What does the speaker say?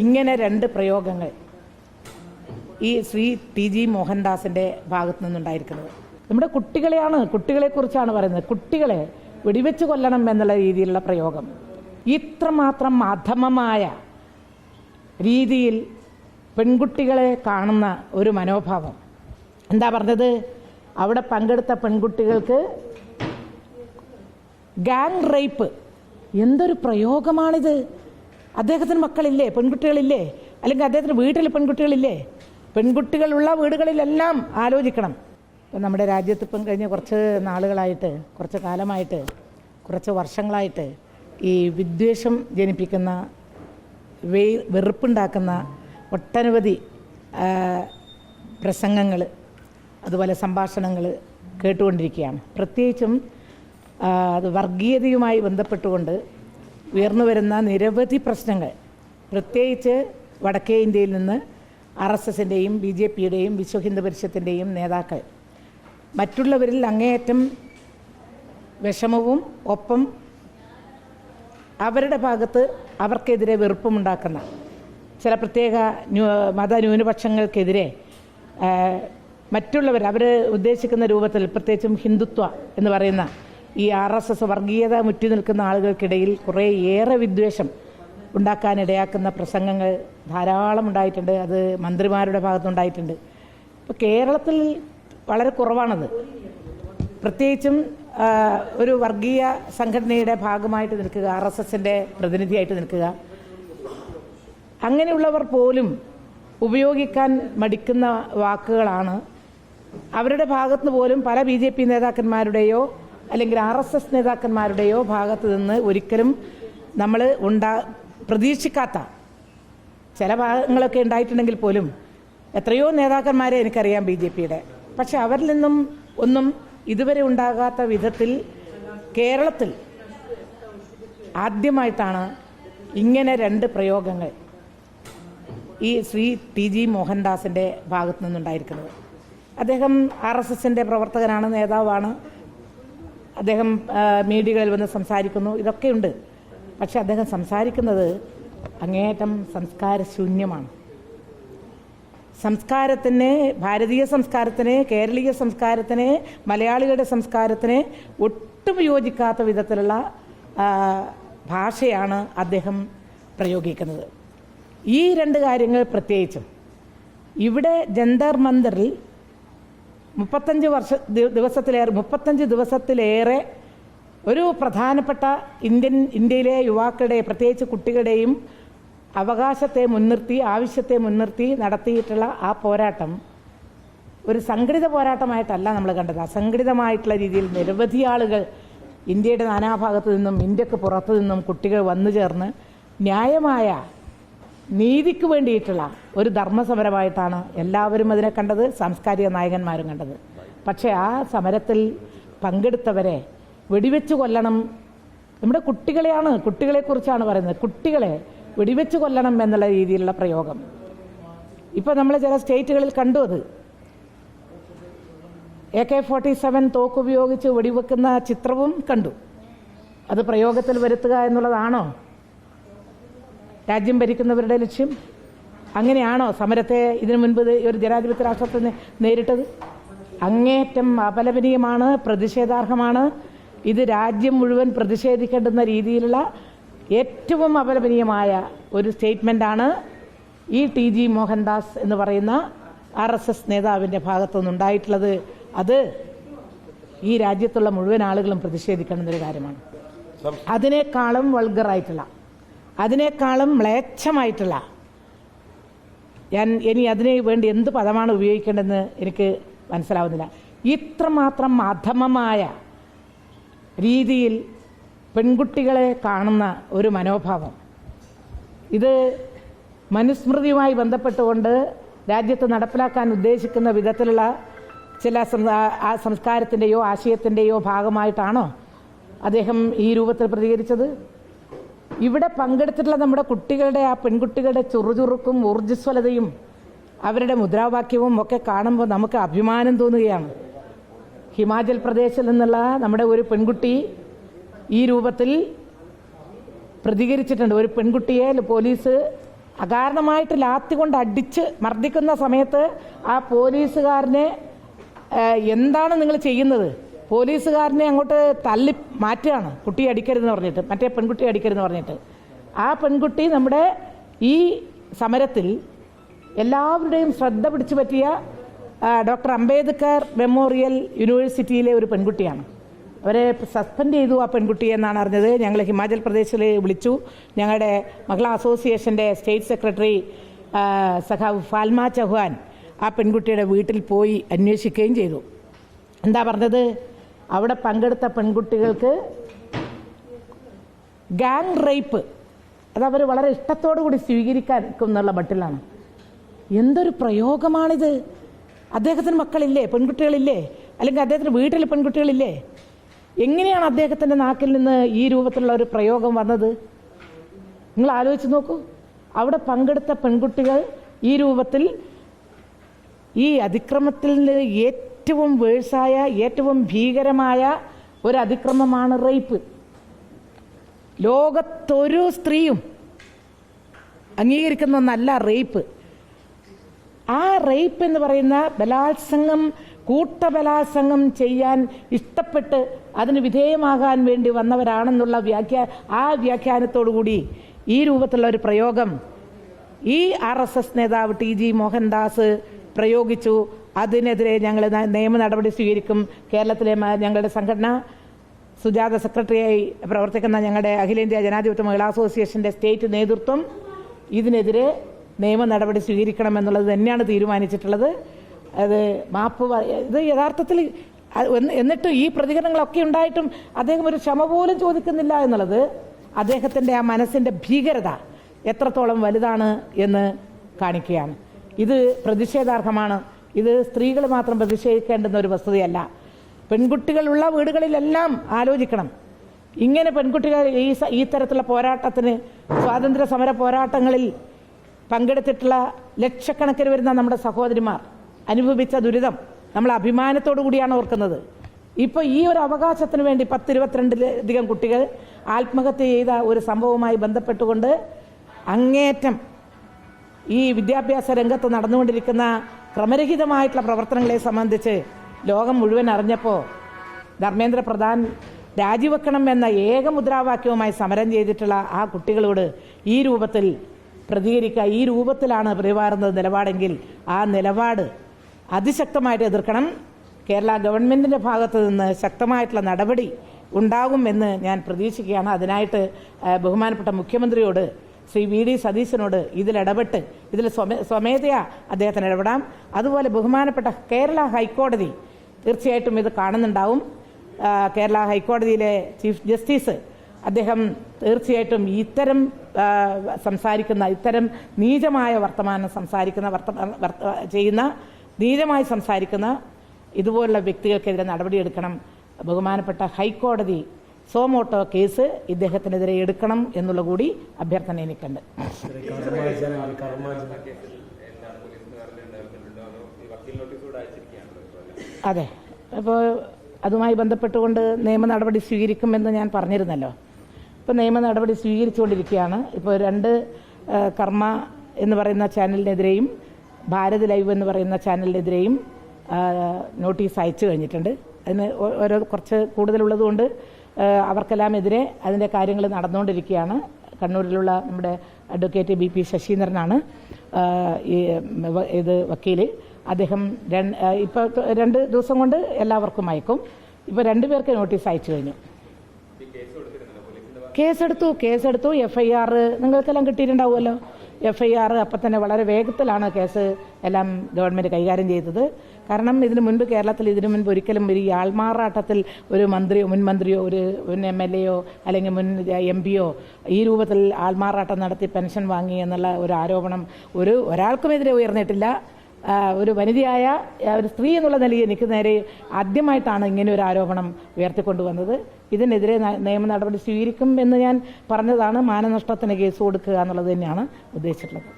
ഇങ്ങനെ രണ്ട് പ്രയോഗങ്ങൾ ഈ ശ്രീ ടി.ജി. മോഹൻദാസിൻ്റെ ഭാഗത്തു നിന്നുണ്ടായിരിക്കുന്നത്. നമ്മുടെ കുട്ടികളെക്കുറിച്ചാണ് പറയുന്നത്. കുട്ടികളെ വെടിവെച്ച് കൊല്ലണം എന്നുള്ള രീതിയിലുള്ള പ്രയോഗം, ഇത്രമാത്രം അധമമായ രീതിയിൽ പെൺകുട്ടികളെ കാണുന്ന ഒരു മനോഭാവം. എന്താ പറഞ്ഞത്? അവിടെ പങ്കെടുത്ത പെൺകുട്ടികൾക്ക് ഗാങ് റേപ്പ്. എന്തൊരു പ്രയോഗമാണിത്! അദ്ദേഹത്തിന് മക്കളില്ലേ? പെൺകുട്ടികളില്ലേ? അല്ലെങ്കിൽ അദ്ദേഹത്തിന് വീട്ടിൽ പെൺകുട്ടികളില്ലേ? പെൺകുട്ടികളുള്ള വീടുകളിലെല്ലാം ആലോചിക്കണം. ഇപ്പം നമ്മുടെ രാജ്യത്ത് ഇപ്പം കഴിഞ്ഞ കുറച്ച് നാളുകളായിട്ട്, കുറച്ച് കാലമായിട്ട്, കുറച്ച് വർഷങ്ങളായിട്ട് ഈ വിദ്വേഷം ജനിപ്പിക്കുന്ന, വെറുപ്പുണ്ടാക്കുന്ന ഒട്ടനവധി പ്രസംഗങ്ങൾ, അതുപോലെ സംഭാഷണങ്ങൾ കേട്ടുകൊണ്ടിരിക്കുകയാണ്. പ്രത്യേകിച്ചും അത് വർഗീയതയുമായി ബന്ധപ്പെട്ടുകൊണ്ട് ഉയർന്നു വരുന്ന നിരവധി പ്രശ്നങ്ങൾ, പ്രത്യേകിച്ച് വടക്കേ ഇന്ത്യയിൽ നിന്ന് RSSൻ്റെയും BJPയുടെയും വിശ്വ ഹിന്ദു പരിഷത്തിൻ്റെയും നേതാക്കൾ മറ്റുള്ളവരിൽ അങ്ങേയറ്റം വിഷമവും ഒപ്പം അവരുടെ ഭാഗത്ത് അവർക്കെതിരെ വെറുപ്പുമുണ്ടാക്കുന്ന ചില പ്രത്യേക മതന്യൂനപക്ഷങ്ങൾക്കെതിരെ മറ്റുള്ളവർ അവർ ഉദ്ദേശിക്കുന്ന രൂപത്തിൽ, പ്രത്യേകിച്ചും ഹിന്ദുത്വ എന്ന് പറയുന്ന ഈ RSS വർഗീയത മുറ്റി നിൽക്കുന്ന ആളുകൾക്കിടയിൽ കുറേയേറെ വിദ്വേഷം ഉണ്ടാക്കാനിടയാക്കുന്ന പ്രസംഗങ്ങൾ ധാരാളം ഉണ്ടായിട്ടുണ്ട്. അത് മന്ത്രിമാരുടെ ഭാഗത്തുണ്ടായിട്ടുണ്ട്. ഇപ്പോൾ കേരളത്തിൽ വളരെ കുറവാണത്. പ്രത്യേകിച്ചും ഒരു വർഗീയ സംഘടനയുടെ ഭാഗമായിട്ട് നിൽക്കുക, RSSൻ്റെ പ്രതിനിധിയായിട്ട് നിൽക്കുക, അങ്ങനെയുള്ളവർ പോലും ഉപയോഗിക്കാൻ മടിക്കുന്ന വാക്കുകളാണ്. അവരുടെ ഭാഗത്തുനിന്ന് പോലും പല BJP നേതാക്കന്മാരുടെയോ അല്ലെങ്കിൽ RSS നേതാക്കന്മാരുടെയോ ഭാഗത്ത് നിന്ന് ഒരിക്കലും നമ്മൾ പ്രതീക്ഷിക്കാത്ത ചില ഭാഗങ്ങളൊക്കെ ഉണ്ടായിട്ടുണ്ടെങ്കിൽ പോലും എത്രയോ നേതാക്കന്മാരെ എനിക്കറിയാം BJPയുടെ. പക്ഷെ അവരിൽ നിന്നും ഒന്നും ഇതുവരെ ഉണ്ടാകാത്ത വിധത്തിൽ കേരളത്തിൽ ആദ്യമായിട്ടാണ് ഇങ്ങനെ രണ്ട് പ്രയോഗങ്ങൾ ഈ ശ്രീ ടി.ജി. മോഹൻദാസിൻ്റെ ഭാഗത്തു നിന്നുണ്ടായിരിക്കുന്നത്. അദ്ദേഹം RSSൻ്റെ പ്രവർത്തകനാണ്, നേതാവാണ്. അദ്ദേഹം മീഡിയകളിൽ വന്ന് സംസാരിക്കുന്നു, ഇതൊക്കെയുണ്ട്. പക്ഷെ അദ്ദേഹം സംസാരിക്കുന്നത് അങ്ങേയറ്റം സംസ്കാരശൂന്യമാണ്. സംസ്കാരത്തിന്, ഭാരതീയ സംസ്കാരത്തിന്, കേരളീയ സംസ്കാരത്തിന്, മലയാളികളുടെ സംസ്കാരത്തിന് ഒട്ടും യോജിക്കാത്ത വിധത്തിലുള്ള ഭാഷയാണ് അദ്ദേഹം പ്രയോഗിക്കുന്നത്. ഈ രണ്ട് കാര്യങ്ങൾ പ്രത്യേകിച്ചും ഇവിടെ ജന്തർ മന്ദറിൽ 35 ദിവസത്തിലേറെ ഒരു പ്രധാനപ്പെട്ട ഇന്ത്യയിലെ യുവാക്കളുടെ, പ്രത്യേകിച്ച് കുട്ടികളുടെയും അവകാശത്തെ മുൻനിർത്തി, ആവശ്യത്തെ മുൻനിർത്തി നടത്തിയിട്ടുള്ള ആ പോരാട്ടം ഒരു സംഘടിത പോരാട്ടമായിട്ടല്ല നമ്മൾ കണ്ടത്. അസംഘടിതമായിട്ടുള്ള രീതിയിൽ നിരവധി ആളുകൾ ഇന്ത്യയുടെ നാനാഭാഗത്തു നിന്നും ഇന്ത്യക്ക് പുറത്തു നിന്നും കുട്ടികൾ വന്നു ചേർന്ന് ന്യായമായ നീതിക്ക് വേണ്ടിയിട്ടുള്ള ഒരു ധർമ്മസമരമായിട്ടാണ് എല്ലാവരും അതിനെ കണ്ടത്, സാംസ്കാരിക നായകന്മാരും കണ്ടത്. പക്ഷേ ആ സമരത്തിൽ പങ്കെടുത്തവരെ വെടിവെച്ച് കൊല്ലണം, നമ്മുടെ കുട്ടികളെക്കുറിച്ചാണ് പറയുന്നത്. കുട്ടികളെ വെടിവെച്ച് കൊല്ലണം എന്നുള്ള രീതിയിലുള്ള പ്രയോഗം ഇപ്പോൾ നമ്മൾ ചില സ്റ്റേറ്റുകളിൽ കണ്ടു. അത് AK-47 തോക്ക് ഉപയോഗിച്ച് വെടിവെക്കുന്ന ചിത്രവും കണ്ടു. അത് പ്രയോഗത്തിൽ വരുത്തുക എന്നുള്ളതാണോ രാജ്യം ഭരിക്കുന്നവരുടെ ലക്ഷ്യം? അങ്ങനെയാണോ സമരത്തെ ഇതിനു മുൻപ് ഒരു ജനാധിപത്യ രാഷ്ട്രത്തിൽ നേരിട്ടത്? അങ്ങേയറ്റം അപലപനീയമാണ്, പ്രതിഷേധാർഹമാണ്. ഇത് രാജ്യം മുഴുവൻ പ്രതിഷേധിക്കേണ്ടുന്ന രീതിയിലുള്ള ഏറ്റവും അപലപനീയമായ ഒരു സ്റ്റേറ്റ്മെൻറ്റാണ് ഈ ടി.ജി. മോഹൻദാസ് എന്ന് പറയുന്ന RSS നേതാവിൻ്റെ ഭാഗത്തുനിന്നുണ്ടായിട്ടുള്ളത്. അത് ഈ രാജ്യത്തുള്ള മുഴുവൻ ആളുകളും പ്രതിഷേധിക്കേണ്ടുന്നൊരു കാര്യമാണ്. അതിനേക്കാളും വൾഗറായിട്ടുള്ള, അതിനേക്കാളും മ്ലേച്ഛമായിട്ടുള്ള, ഇനി അതിന് വേണ്ടി എന്ത് പദമാണ് ഉപയോഗിക്കേണ്ടതെന്ന് എനിക്ക് മനസ്സിലാവുന്നില്ല. ഇത്രമാത്രം അധമമായ രീതിയിൽ പെൺകുട്ടികളെ കാണുന്ന ഒരു മനോഭാവം, ഇത് മനുസ്മൃതിയുമായി ബന്ധപ്പെട്ടുകൊണ്ട് രാജ്യത്ത് നടപ്പിലാക്കാൻ ഉദ്ദേശിക്കുന്ന വിധത്തിലുള്ള ചില സംസ്കാരത്തിൻ്റെയോ ആശയത്തിൻ്റെയോ ഭാഗമായിട്ടാണോ അദ്ദേഹം ഈ രൂപത്തിൽ പ്രതികരിച്ചത്? ഇവിടെ പങ്കെടുത്തിട്ടുള്ള നമ്മുടെ കുട്ടികളുടെ, ആ പെൺകുട്ടികളുടെ ചുറുചുറുക്കും ഊർജ്ജസ്വലതയും അവരുടെ മുദ്രാവാക്യവും ഒക്കെ കാണുമ്പോൾ നമുക്ക് അഭിമാനം തോന്നുകയാണ്. ഹിമാചൽ പ്രദേശിൽ നിന്നുള്ള നമ്മുടെ ഒരു പെൺകുട്ടി ഈ രൂപത്തിൽ പ്രതികരിച്ചിട്ടുണ്ട്. ഒരു പെൺകുട്ടിയെ പോലീസ് അകാരണമായിട്ട് ലാത്തി കൊണ്ട് അടിച്ച് മർദ്ദിക്കുന്ന സമയത്ത് ആ പോലീസുകാരനെ എന്താണ് നിങ്ങൾ ചെയ്യുന്നത്, പോലീസുകാരനെ അങ്ങോട്ട് തള്ളി മാറ്റുകയാണ്, കുട്ടിയെ അടിക്കരുതെന്ന് പറഞ്ഞിട്ട്, മറ്റേ പെൺകുട്ടിയെ അടിക്കരുതെന്ന് പറഞ്ഞിട്ട്. ആ പെൺകുട്ടി നമ്മുടെ ഈ സമരത്തിൽ എല്ലാവരുടെയും ശ്രദ്ധ പിടിച്ചു പറ്റിയ ഡോക്ടർ അംബേദ്കർ മെമ്മോറിയൽ യൂണിവേഴ്സിറ്റിയിലെ ഒരു പെൺകുട്ടിയാണ്. അവരെ സസ്പെൻഡ് ചെയ്തു ആ പെൺകുട്ടി എന്നാണ് അറിഞ്ഞത്. ഞങ്ങൾ ഹിമാചൽ പ്രദേശിൽ വിളിച്ചു. ഞങ്ങളുടെ മഹിളാ അസോസിയേഷൻ്റെ സ്റ്റേറ്റ് സെക്രട്ടറി സഖാവ് ഫാൽമ ചൗഹാൻ ആ പെൺകുട്ടിയുടെ വീട്ടിൽ പോയി അന്വേഷിക്കുകയും ചെയ്തു. എന്താ പറഞ്ഞത്? അവിടെ പങ്കെടുത്ത പെൺകുട്ടികൾക്ക് ഗാങ് റേപ്പ് അതവർ വളരെ ഇഷ്ടത്തോടു കൂടി സ്വീകരിക്കാനുള്ള മട്ടിലാണ്. എന്തൊരു പ്രയോഗമാണിത്! അദ്ദേഹത്തിന് മക്കളില്ലേ, പെൺകുട്ടികളില്ലേ? അല്ലെങ്കിൽ അദ്ദേഹത്തിന് വീട്ടിൽ പെൺകുട്ടികളില്ലേ? എങ്ങനെയാണ് അദ്ദേഹത്തിൻ്റെ നാക്കിൽ നിന്ന് ഈ രൂപത്തിലുള്ള ഒരു പ്രയോഗം വന്നത്? നിങ്ങൾ ആലോചിച്ച് നോക്കൂ. അവിടെ പങ്കെടുത്ത പെൺകുട്ടികൾ ഈ രൂപത്തിൽ ഈ അതിക്രമത്തിൽ നിന്ന് ഏറ്റവും വേഴ്സായ ഏറ്റവും ഭീകരമായ ഒരു അതിക്രമമാണ് റേപ്പ്. ലോകത്തൊരു സ്ത്രീയും അംഗീകരിക്കുന്ന ഒന്നല്ല റേപ്പ്. ആ റേപ്പ് എന്ന് പറയുന്ന ബലാത്സംഗം, കൂട്ടബലാത്സംഗം ചെയ്യാൻ ഇഷ്ടപ്പെട്ട് അതിന് വിധേയമാകാൻ വേണ്ടി വന്നവരാണെന്നുള്ള വ്യാഖ്യാനത്തോടുകൂടി ഈ രൂപത്തിലുള്ള ഒരു പ്രയോഗം ഈ RSS നേതാവ് TG മോഹൻദാസ് പ്രയോഗിച്ചു. അതിനെതിരെ ഞങ്ങൾ നിയമ നടപടി സ്വീകരിക്കും. കേരളത്തിലെ ഞങ്ങളുടെ സംഘടന സുജാത സെക്രട്ടറിയായി പ്രവർത്തിക്കുന്ന ഞങ്ങളുടെ അഖിലേന്ത്യാ ജനാധിപത്യ മഹിളാ അസോസിയേഷൻ്റെ സ്റ്റേറ്റ് നേതൃത്വം ഇതിനെതിരെ നിയമ നടപടി സ്വീകരിക്കണമെന്നുള്ളത് തന്നെയാണ് തീരുമാനിച്ചിട്ടുള്ളത്. അത് ഇത് യഥാർത്ഥത്തിൽ എന്നിട്ട് ഈ പ്രതികരണങ്ങളൊക്കെ ഉണ്ടായിട്ടും അദ്ദേഹം ഒരു ക്ഷമ പോലും ചോദിക്കുന്നില്ല എന്നുള്ളത് അദ്ദേഹത്തിൻ്റെ ആ മനസ്സിൻ്റെ ഭീകരത എത്രത്തോളം വലുതാണ് എന്ന് കാണിക്കുകയാണ്. ഇത് പ്രതിഷേധാർഹമാണ്. ഇത് സ്ത്രീകൾ മാത്രം പ്രതിഷേധിക്കേണ്ടുന്ന ഒരു വസ്തുതയല്ല. പെൺകുട്ടികളുള്ള വീടുകളിലെല്ലാം ആലോചിക്കണം. ഇങ്ങനെ പെൺകുട്ടികൾ ഈ തരത്തിലുള്ള പോരാട്ടത്തിന്, സ്വാതന്ത്ര്യ സമര പോരാട്ടങ്ങളിൽ പങ്കെടുത്തിട്ടുള്ള ലക്ഷക്കണക്കിന് വരുന്ന നമ്മുടെ സഹോദരിമാർ അനുഭവിച്ച ദുരിതം നമ്മൾ അഭിമാനത്തോടു കൂടിയാണ് ഓർക്കുന്നത്. ഇപ്പോൾ ഈ ഒരു അവകാശത്തിന് വേണ്ടി 10-22 കുട്ടികൾ ആത്മഹത്യ ചെയ്ത ഒരു സംഭവവുമായി ബന്ധപ്പെട്ടുകൊണ്ട് അങ്ങേറ്റം ഈ വിദ്യാഭ്യാസ രംഗത്ത് നടന്നുകൊണ്ടിരിക്കുന്ന ക്രമരഹിതമായിട്ടുള്ള പ്രവർത്തനങ്ങളെ സംബന്ധിച്ച് ലോകം മുഴുവൻ അറിഞ്ഞപ്പോൾ ധർമ്മേന്ദ്ര പ്രധാൻ രാജിവെക്കണം എന്ന ഏക മുദ്രാവാക്യവുമായി സമരം ചെയ്തിട്ടുള്ള ആ കുട്ടികളോട് ഈ രൂപത്തിൽ പ്രതികരിക്കുക, ഈ രൂപത്തിലാണ് പെരുമാറുന്നത് നിലപാടെങ്കിൽ ആ നിലപാട് അതിശക്തമായിട്ട് എതിർക്കണം. കേരള ഗവൺമെൻറ്റിൻ്റെ ഭാഗത്തു നിന്ന് ശക്തമായിട്ടുള്ള നടപടി ഉണ്ടാകുമെന്ന് ഞാൻ പ്രതീക്ഷിക്കുകയാണ്. അതിനായിട്ട് ബഹുമാനപ്പെട്ട മുഖ്യമന്ത്രിയോട് ശ്രീ VD സതീശനോട് ഇതിലിടപെട്ട് ഇതിൽ സ്വമേധയാ അദ്ദേഹത്തിന് ഇടപെടാം. അതുപോലെ ബഹുമാനപ്പെട്ട കേരള ഹൈക്കോടതി തീർച്ചയായിട്ടും ഇത് കാണുന്നുണ്ടാവും. കേരള ഹൈക്കോടതിയിലെ ചീഫ് ജസ്റ്റിസ് അദ്ദേഹം തീർച്ചയായിട്ടും ഇത്തരം നീചമായ വർത്തമാനം നീചമായി സംസാരിക്കുന്ന ഇതുപോലുള്ള വ്യക്തികൾക്കെതിരെ നടപടിയെടുക്കണം. ബഹുമാനപ്പെട്ട ഹൈക്കോടതി സോമോട്ടോ കേസ് ഇദ്ദേഹത്തിനെതിരെ എടുക്കണം എന്നുള്ള കൂടി അഭ്യർത്ഥന എനിക്കുണ്ട്. അതെ, അപ്പോൾ അതുമായി ബന്ധപ്പെട്ടുകൊണ്ട് നിയമ നടപടി സ്വീകരിക്കുമെന്ന് ഞാൻ പറഞ്ഞിരുന്നല്ലോ. ഇപ്പോൾ നിയമ നടപടി സ്വീകരിച്ചുകൊണ്ടിരിക്കുകയാണ്. ഇപ്പോൾ 2 കർമ്മ എന്ന് പറയുന്ന ചാനലിനെതിരെയും ഭാരത് ലൈവ് എന്ന് പറയുന്ന ചാനലിനെതിരെയും നോട്ടീസ് അയച്ചു കഴിഞ്ഞിട്ടുണ്ട്. അതിന് കുറച്ച് കൂടുതലുള്ളതുകൊണ്ട് അവർക്കെല്ലാം എതിരെ അതിൻ്റെ കാര്യങ്ങൾ നടന്നുകൊണ്ടിരിക്കുകയാണ്. കണ്ണൂരിലുള്ള നമ്മുടെ അഡ്വക്കേറ്റ് BP ശശീന്ദ്രനാണ് ഇത് വക്കീൽ. അദ്ദേഹം ഇപ്പോൾ 2 ദിവസം കൊണ്ട് എല്ലാവർക്കും അയക്കും. ഇപ്പോൾ 2 പേർക്ക് നോട്ടീസ് അയച്ചു കഴിഞ്ഞു. കേസെടുത്തു. FIR നിങ്ങൾക്കെല്ലാം കിട്ടിയിട്ടുണ്ടാവുമല്ലോ. FIR അപ്പം തന്നെ വളരെ വേഗത്തിലാണ് കേസ് എല്ലാം ഗവൺമെൻറ് കൈകാര്യം ചെയ്തത്. കാരണം കേരളത്തിൽ ഇതിനു മുൻപ് ഒരിക്കലും ഒരു ആൾമാറാട്ടത്തിൽ ഒരു മന്ത്രിയോ മുൻ മന്ത്രിയോ ഒരു MLAയോ അല്ലെങ്കിൽ മുൻ MP യോ ഈ രൂപത്തിൽ ആൾമാറാട്ടം നടത്തി പെൻഷൻ വാങ്ങി എന്നുള്ള ഒരു ആരോപണം ഒരാൾക്കുമെതിരെ ഉയർന്നിട്ടില്ല. ഒരു വനിതയായ ഒരു സ്ത്രീ എന്നുള്ള നിലയിൽ എനിക്ക് നേരെ ആദ്യമായിട്ടാണ് ഇങ്ങനെ ഒരു ആരോപണം ഉയർത്തിക്കൊണ്ടുവന്നത്. ഇതിനെതിരെ നിയമ നടപടി സ്വീകരിക്കും എന്ന് ഞാൻ പറഞ്ഞതാണ്. മാനനഷ്ടത്തിന് കേസ് കൊടുക്കുക എന്നുള്ളത് തന്നെയാണ് ഉദ്ദേശിച്ചിട്ടുള്ളത്.